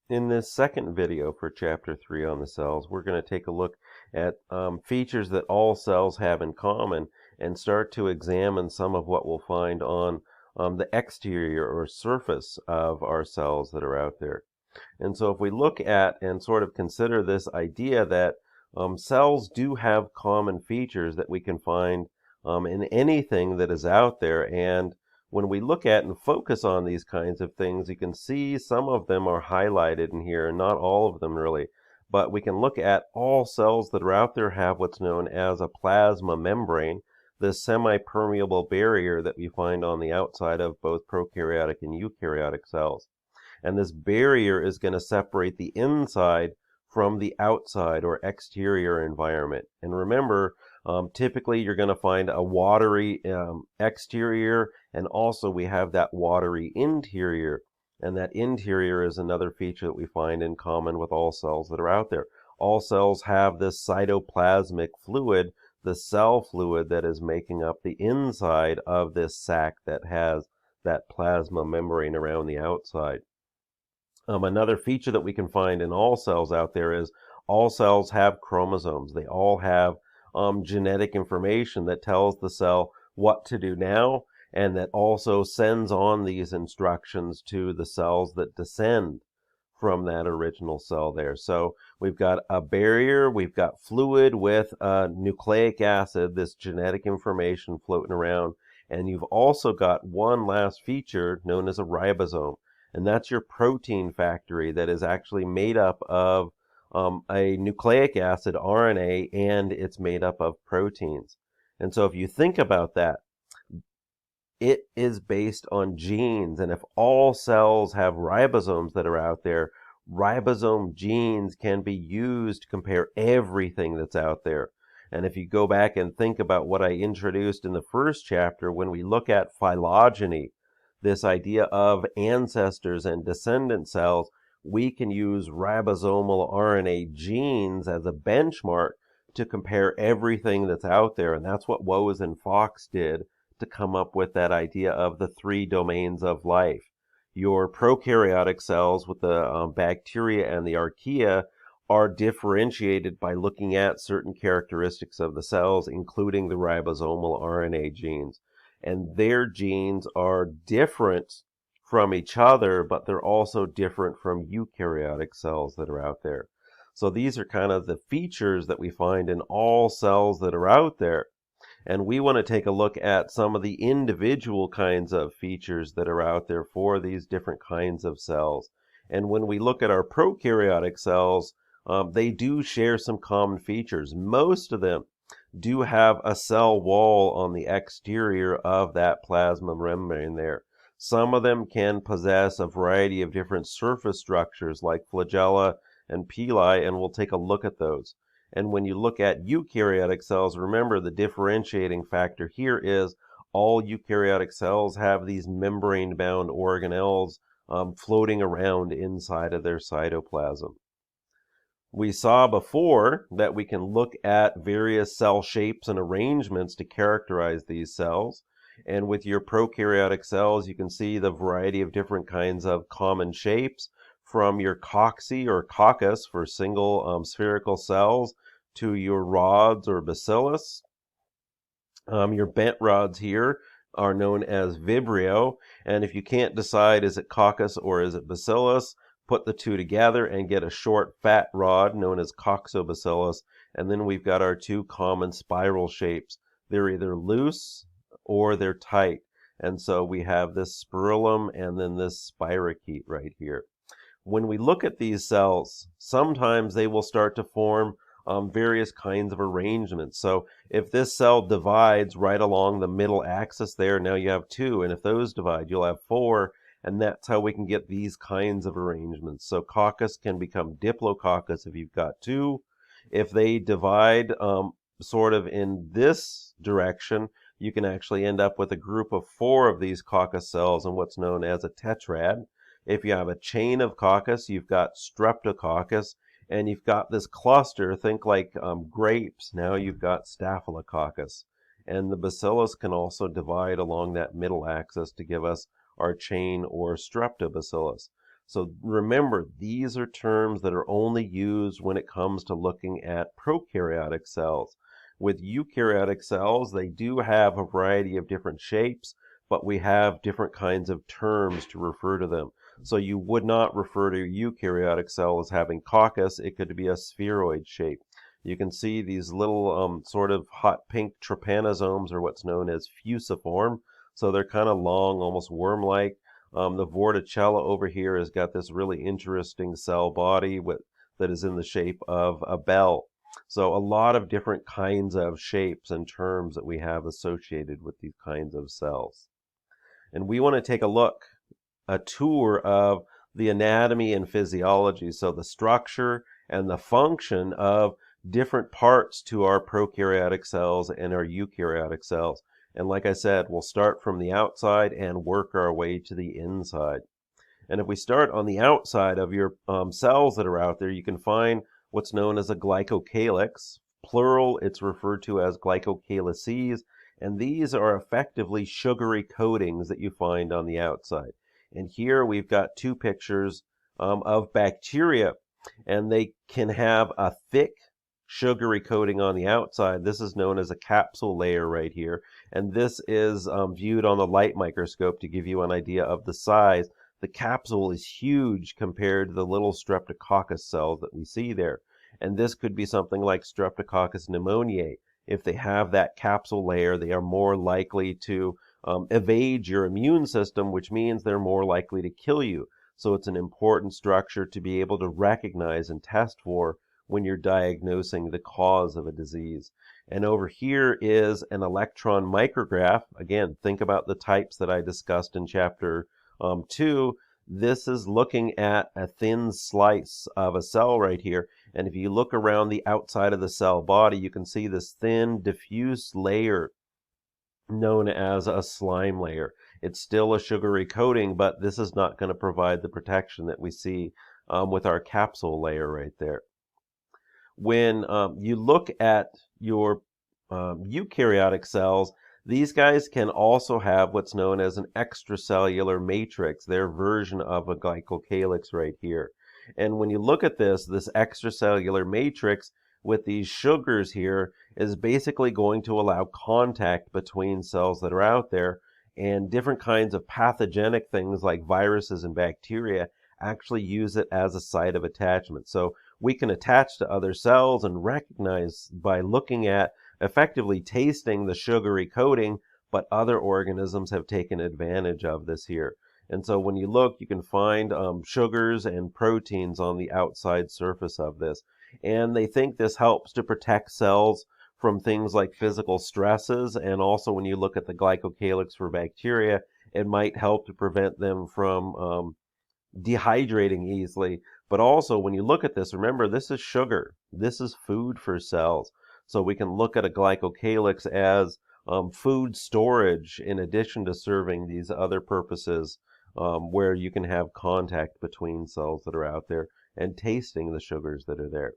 In this second video for Chapter 3 on the cells, we're going to take a look at features that all cells have in common and start to examine some of what we'll find on the exterior or surface of our cells that are out there. And so if we look at and sort of consider this idea that cells do have common features that we can find in anything that is out there, and when we look at and focus on these kinds of things, you can see some of them are highlighted in here, and not all of them really. But we can look at all cells that are out there have what's known as a plasma membrane, this semi-permeable barrier that we find on the outside of both prokaryotic and eukaryotic cells. And this barrier is going to separate the inside from the outside or exterior environment. And remember, typically you're going to find a watery exterior, and also we have that watery interior. And that interior is another feature that we find in common with all cells that are out there. All cells have this cytoplasmic fluid, the cell fluid that is making up the inside of this sac that has that plasma membrane around the outside. Another feature that we can find in all cells out there is all cells have chromosomes. They all have genetic information that tells the cell what to do now, and that also sends on these instructions to the cells that descend from that original cell there. So we've got a barrier, we've got fluid with nucleic acid, this genetic information floating around, and you've also got one last feature known as a ribosome. And that's your protein factory that is actually made up of a nucleic acid, RNA, and it's made up of proteins. And so if you think about that, it is based on genes. And if all cells have ribosomes that are out there, ribosome genes can be used to compare everything that's out there. And if you go back and think about what I introduced in the first chapter, when we look at phylogeny, this idea of ancestors and descendant cells, we can use ribosomal RNA genes as a benchmark to compare everything that's out there. And that's what Woese and Fox did to come up with that idea of the three domains of life. Your prokaryotic cells with the bacteria and the archaea are differentiated by looking at certain characteristics of the cells, including the ribosomal RNA genes. And their genes are different from each other, but they're also different from eukaryotic cells that are out there. So these are kind of the features that we find in all cells that are out there. And we want to take a look at some of the individual kinds of features that are out there for these different kinds of cells. And when we look at our prokaryotic cells, they do share some common features. Most of them do have a cell wall on the exterior of that plasma membrane there. Some of them can possess a variety of different surface structures like flagella and pili, and we'll take a look at those. And when you look at eukaryotic cells, remember the differentiating factor here is all eukaryotic cells have these membrane-bound organelles floating around inside of their cytoplasm. We saw before that we can look at various cell shapes and arrangements to characterize these cells. And with your prokaryotic cells, you can see the variety of different kinds of common shapes, from your cocci or coccus for single spherical cells to your rods or bacillus. Your bent rods here are known as vibrio. And if you can't decide, is it coccus or is it bacillus, put the two together and get a short fat rod known as coccobacillus. And then we've got our two common spiral shapes. They're either loose or they're tight. And so we have this spirillum and then this spirochete right here. When we look at these cells, sometimes they will start to form various kinds of arrangements. So if this cell divides right along the middle axis there, now you have two. And if those divide, you'll have four. And that's how we can get these kinds of arrangements. So coccus can become diplococcus if you've got two. If they divide sort of in this direction, you can actually end up with a group of four of these coccus cells in what's known as a tetrad. If you have a chain of coccus, you've got streptococcus, and you've got this cluster, think like grapes, now you've got staphylococcus. And the bacillus can also divide along that middle axis to give us our chain or streptobacillus. So remember, these are terms that are only used when it comes to looking at prokaryotic cells. With eukaryotic cells, they do have a variety of different shapes, but we have different kinds of terms to refer to them. So you would not refer to a eukaryotic cell as having coccus. It could be a spheroid shape. You can see these little sort of hot pink trypanosomes, or what's known as fusiform. So they're kind of long, almost worm-like. The Vorticella over here has got this really interesting cell body that is in the shape of a bell. So a lot of different kinds of shapes and terms that we have associated with these kinds of cells. And we want to take a tour of the anatomy and physiology, so the structure and the function of different parts to our prokaryotic cells and our eukaryotic cells. And like I said, we'll start from the outside and work our way to the inside. And if we start on the outside of your cells that are out there, you can find what's known as a glycocalyx. Plural, it's referred to as glycocalyces. And these are effectively sugary coatings that you find on the outside. And here we've got two pictures of bacteria. And they can have a thick, sugary coating on the outside. This is known as a capsule layer right here. And this is viewed on the light microscope to give you an idea of the size. The capsule is huge compared to the little Streptococcus cells that we see there. And this could be something like Streptococcus pneumoniae. If they have that capsule layer, they are more likely to evade your immune system, which means they're more likely to kill you. So it's an important structure to be able to recognize and test for when you're diagnosing the cause of a disease. And over here is an electron micrograph. Again, think about the types that I discussed in chapter 2. This is looking at a thin slice of a cell right here. And if you look around the outside of the cell body, you can see this thin, diffuse layer known as a slime layer. It's still a sugary coating, but this is not going to provide the protection that we see with our capsule layer right there. When you look at your eukaryotic cells, these guys can also have what's known as an extracellular matrix, their version of a glycocalyx right here. And when you look at this extracellular matrix with these sugars here is basically going to allow contact between cells that are out there, and different kinds of pathogenic things like viruses and bacteria actually use it as a site of attachment. So we can attach to other cells and recognize by looking at effectively tasting the sugary coating, but other organisms have taken advantage of this here. And so when you look, you can find sugars and proteins on the outside surface of this. And they think this helps to protect cells from things like physical stresses. And also when you look at the glycocalyx for bacteria, it might help to prevent them from dehydrating easily. But also when you look at this, remember this is sugar. This is food for cells. So we can look at a glycocalyx as food storage in addition to serving these other purposes where you can have contact between cells that are out there and tasting the sugars that are there.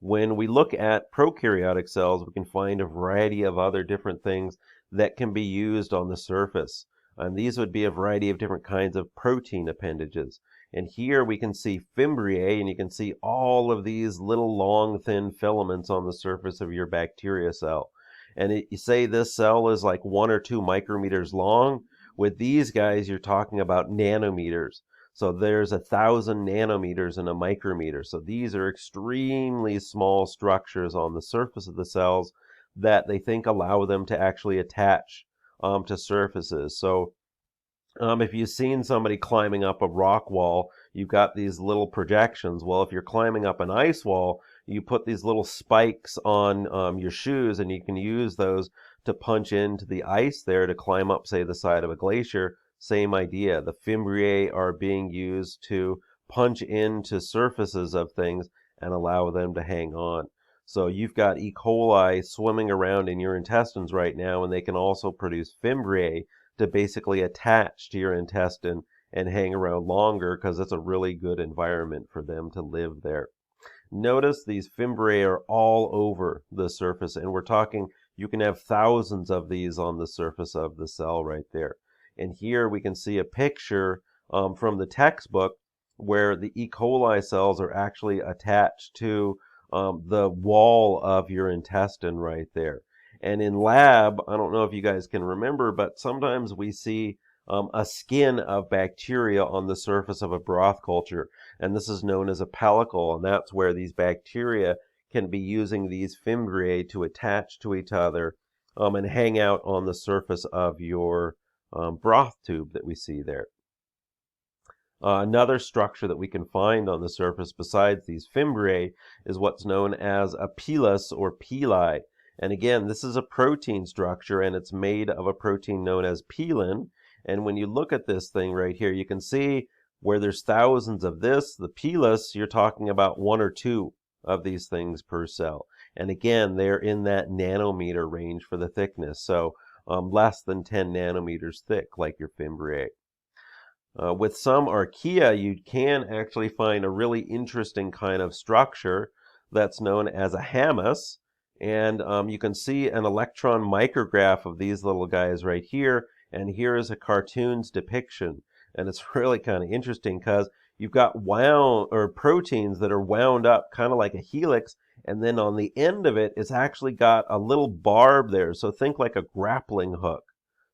When we look at prokaryotic cells, we can find a variety of other different things that can be used on the surface. And these would be a variety of different kinds of protein appendages. And here we can see fimbriae, and you can see all of these little long, thin filaments on the surface of your bacteria cell. And you say this cell is like 1 or 2 micrometers long. With these guys, you're talking about nanometers. So there's 1,000 nanometers in a micrometer. So these are extremely small structures on the surface of the cells that they think allow them to actually attach to surfaces. So if you've seen somebody climbing up a rock wall, you've got these little projections. Well, if you're climbing up an ice wall, you put these little spikes on your shoes, and you can use those to punch into the ice there to climb up, say, the side of a glacier. Same idea. The fimbriae are being used to punch into surfaces of things and allow them to hang on. So you've got E. coli swimming around in your intestines right now, and they can also produce fimbriae to basically attach to your intestine and hang around longer because it's a really good environment for them to live there. Notice these fimbriae are all over the surface, and we're talking you can have thousands of these on the surface of the cell right there. And here we can see a picture from the textbook where the E. coli cells are actually attached to the wall of your intestine right there. And in lab, I don't know if you guys can remember, but sometimes we see a skin of bacteria on the surface of a broth culture, and this is known as a pellicle, and that's where these bacteria can be using these fimbriae to attach to each other and hang out on the surface of your broth tube that we see there. Another structure that we can find on the surface besides these fimbriae is what's known as a pilus or pili. And again, this is a protein structure, and it's made of a protein known as pilin. And when you look at this thing right here, you can see where there's thousands of this, the pilus, you're talking about one or two of these things per cell. And again, they're in that nanometer range for the thickness, so less than 10 nanometers thick, like your fimbriae. With some archaea, you can actually find a really interesting kind of structure that's known as a hamus. And you can see an electron micrograph of these little guys right here. And here is a cartoon's depiction. And it's really kind of interesting because you've got wound or proteins that are wound up kind of like a helix. And then on the end of it, it's actually got a little barb there. So think like a grappling hook.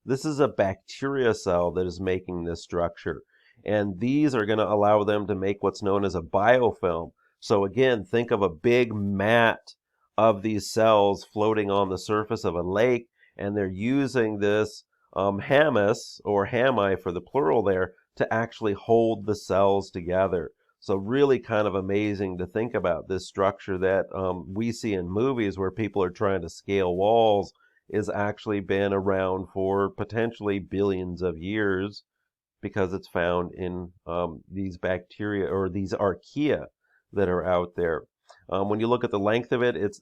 This is a bacteria cell that is making this structure. And these are going to allow them to make what's known as a biofilm. So again, think of a big mat of these cells floating on the surface of a lake, and they're using this hamus, or hami for the plural there, to actually hold the cells together. So really kind of amazing to think about this structure that we see in movies where people are trying to scale walls is actually been around for potentially billions of years because it's found in these bacteria or these archaea that are out there. When you look at the length of it, it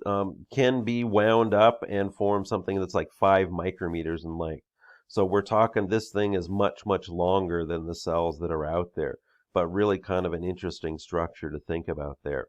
can be wound up and form something that's like 5 micrometers in length. So we're talking this thing is much, much longer than the cells that are out there, but really kind of an interesting structure to think about there.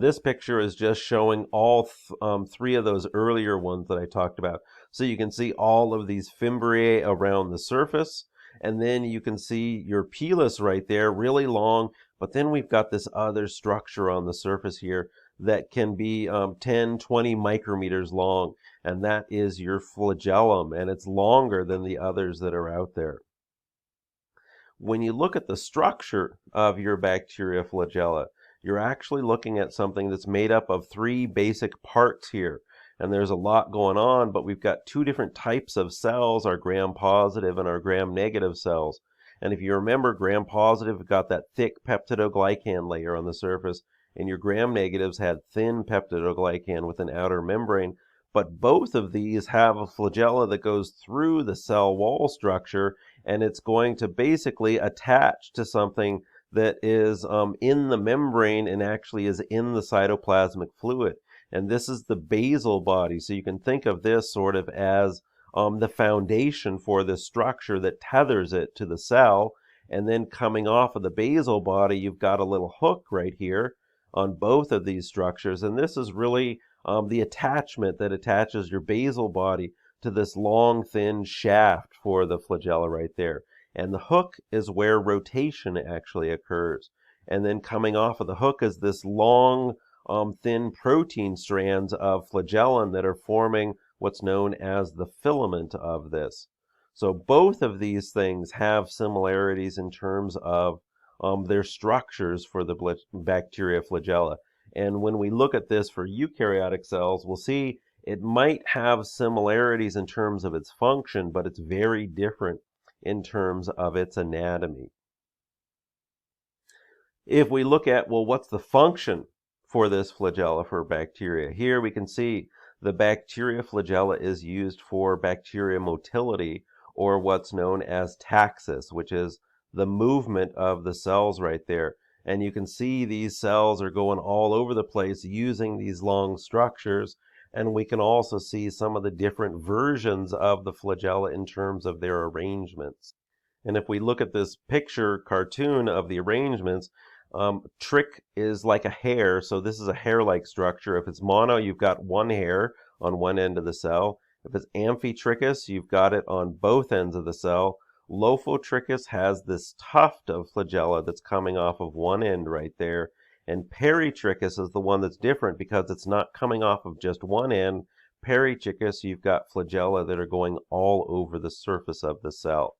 This picture is just showing all 3 of those earlier ones that I talked about. So you can see all of these fimbriae around the surface, and then you can see your pilus right there, really long, but then we've got this other structure on the surface here that can be 10, 20 micrometers long, and that is your flagellum, and it's longer than the others that are out there. When you look at the structure of your bacteria flagella, you're actually looking at something that's made up of 3 basic parts here. And there's a lot going on, but we've got 2 different types of cells, our gram-positive and our gram-negative cells. And if you remember, gram-positive got that thick peptidoglycan layer on the surface, and your gram-negatives had thin peptidoglycan with an outer membrane. But both of these have a flagella that goes through the cell wall structure, and it's going to basically attach to something that is in the membrane and actually is in the cytoplasmic fluid. And this is the basal body. So you can think of this sort of as the foundation for this structure that tethers it to the cell. And then coming off of the basal body, you've got a little hook right here on both of these structures. And this is really the attachment that attaches your basal body to this long, thin shaft for the flagella right there. And the hook is where rotation actually occurs. And then coming off of the hook is this long, thin protein strands of flagellum that are forming what's known as the filament of this. So both of these things have similarities in terms of their structures for the bacteria flagella. And when we look at this for eukaryotic cells, we'll see it might have similarities in terms of its function, but it's very different in terms of its anatomy. If we look at, well, what's the function for this flagella for bacteria? Here we can see the bacteria flagella is used for bacteria motility, or what's known as taxis, which is the movement of the cells right there. And you can see these cells are going all over the place using these long structures. And we can also see some of the different versions of the flagella in terms of their arrangements. And if we look at this picture cartoon of the arrangements, trick is like a hair, so this is a hair-like structure. If it's mono, you've got one hair on one end of the cell. If it's amphitrichous, you've got it on both ends of the cell. Lophotrichus has this tuft of flagella that's coming off of one end right there, and Peritrichus is the one that's different because it's not coming off of just one end. Peritrichus, you've got flagella that are going all over the surface of the cell.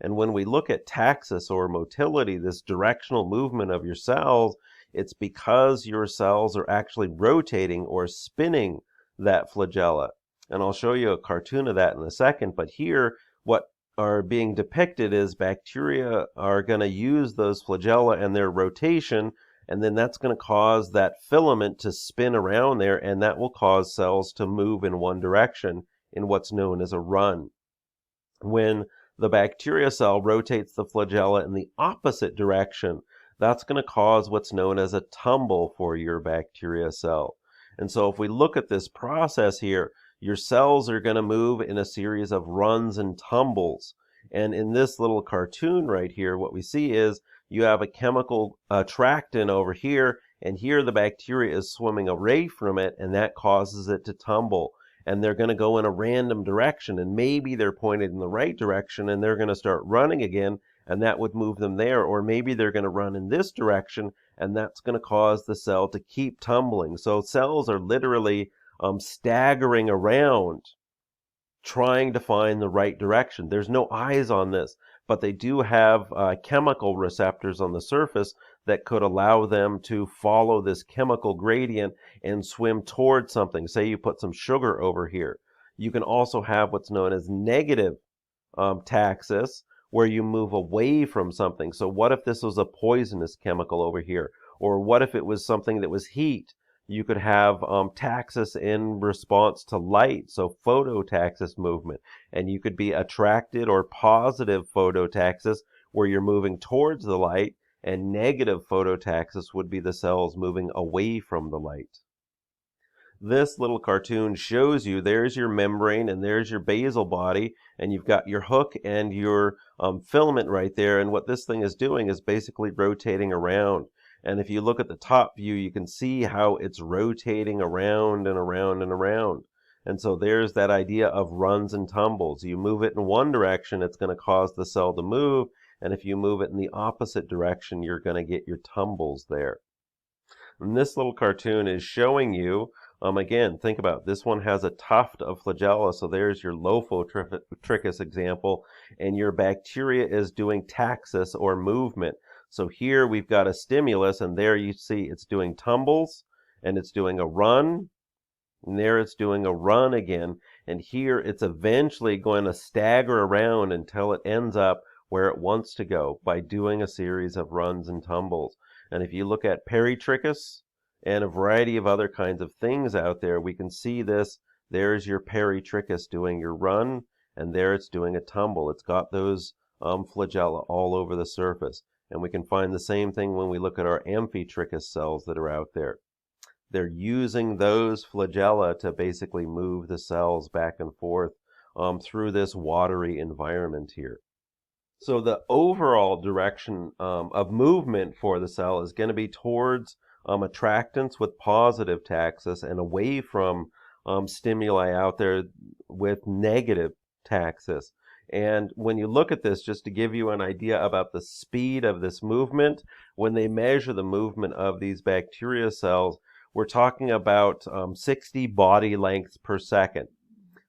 And when we look at taxis or motility, this directional movement of your cells, it's because your cells are actually rotating or spinning that flagella. And I'll show you a cartoon of that in a second. But here, what are being depicted is bacteria are going to use those flagella and their rotation, and then that's going to cause that filament to spin around there, and that will cause cells to move in one direction in what's known as a run. When the bacteria cell rotates the flagella in the opposite direction, that's going to cause what's known as a tumble for your bacteria cell. And so if we look at this process here, your cells are going to move in a series of runs and tumbles. And in this little cartoon right here, what we see is you have a chemical attractant over here, and here the bacteria is swimming away from it, and that causes it to tumble. And they're going to go in a random direction, and maybe they're pointed in the right direction, and they're going to start running again, and that would move them there. Or maybe they're going to run in this direction, and that's going to cause the cell to keep tumbling. So cells are literally staggering around, trying to find the right direction. There's no eyes on this, but they do have chemical receptors on the surface that could allow them to follow this chemical gradient and swim towards something. Say you put some sugar over here. You can also have what's known as negative taxis, where you move away from something. So what if this was a poisonous chemical over here? Or what if it was something that was heat? You could have taxis in response to light, so phototaxis movement. And you could be attracted or positive phototaxis, where you're moving towards the light, and negative phototaxis would be the cells moving away from the light. This little cartoon shows you there's your membrane and there's your basal body, and you've got your hook and your filament right there. And what this thing is doing is basically rotating around. And if you look at the top view, you can see how it's rotating around and around and around. And so there's that idea of runs and tumbles. You move it in one direction, it's going to cause the cell to move. And if you move it in the opposite direction, you're going to get your tumbles there. And this little cartoon is showing you, again, think about it. This one has a tuft of flagella. So there's your Lophotrichus example. And your bacteria is doing taxis or movement. So here we've got a stimulus, and there you see it's doing tumbles, and it's doing a run, and there it's doing a run again. And here it's eventually going to stagger around until it ends up where it wants to go by doing a series of runs and tumbles. And if you look at Peritrichus and a variety of other kinds of things out there, we can see this. There's your Peritrichus doing your run, and there it's doing a tumble. It's got those flagella all over the surface. And we can find the same thing when we look at our Amphitrichus cells that are out there. They're using those flagella to basically move the cells back and forth through this watery environment here. So the overall direction of movement for the cell is going to be towards attractants with positive taxis and away from stimuli out there with negative taxis. And when you look at this, just to give you an idea about the speed of this movement, when they measure the movement of these bacteria cells, we're talking about 60 body lengths per second.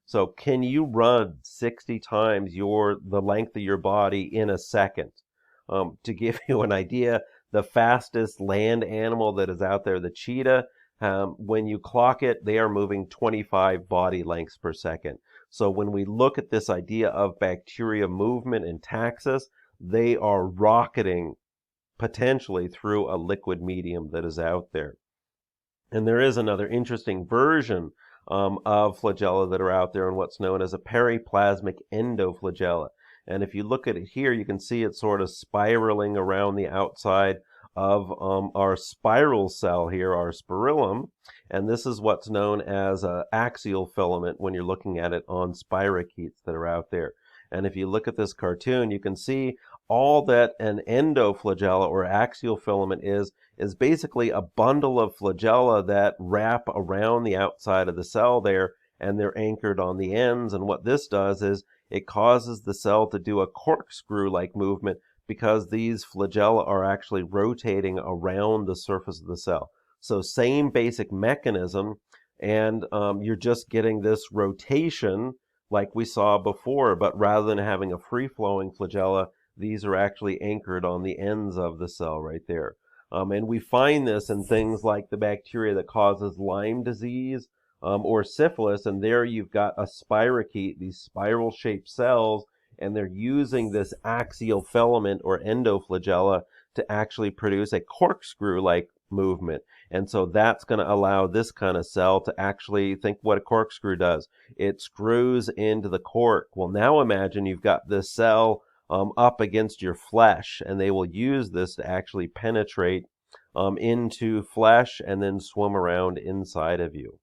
So can you run 60 times the length of your body in a second? To give you an idea, the fastest land animal that is out there, the cheetah, when you clock it, they are moving 25 body lengths per second. So when we look at this idea of bacteria movement and taxis, they are rocketing potentially through a liquid medium that is out there. And there is another interesting version of flagella that are out there, and what's known as a periplasmic endoflagella. And if you look at it here, you can see it sort of spiraling around the outside of our spiral cell here, our spirillum. And this is what's known as an axial filament when you're looking at it on spirochetes that are out there. And if you look at this cartoon, you can see all that an endoflagella or axial filament is basically a bundle of flagella that wrap around the outside of the cell there, and they're anchored on the ends. And what this does is it causes the cell to do a corkscrew-like movement because these flagella are actually rotating around the surface of the cell. So same basic mechanism, and you're just getting this rotation like we saw before, but rather than having a free-flowing flagella, these are actually anchored on the ends of the cell right there. And we find this in things like the bacteria that causes Lyme disease or syphilis, and there you've got a spirochete, these spiral-shaped cells, and they're using this axial filament or endoflagella to actually produce a corkscrew-like movement. And so that's going to allow this kind of cell to actually think what a corkscrew does. It screws into the cork. Well, now imagine you've got this cell up against your flesh, and they will use this to actually penetrate into flesh and then swim around inside of you.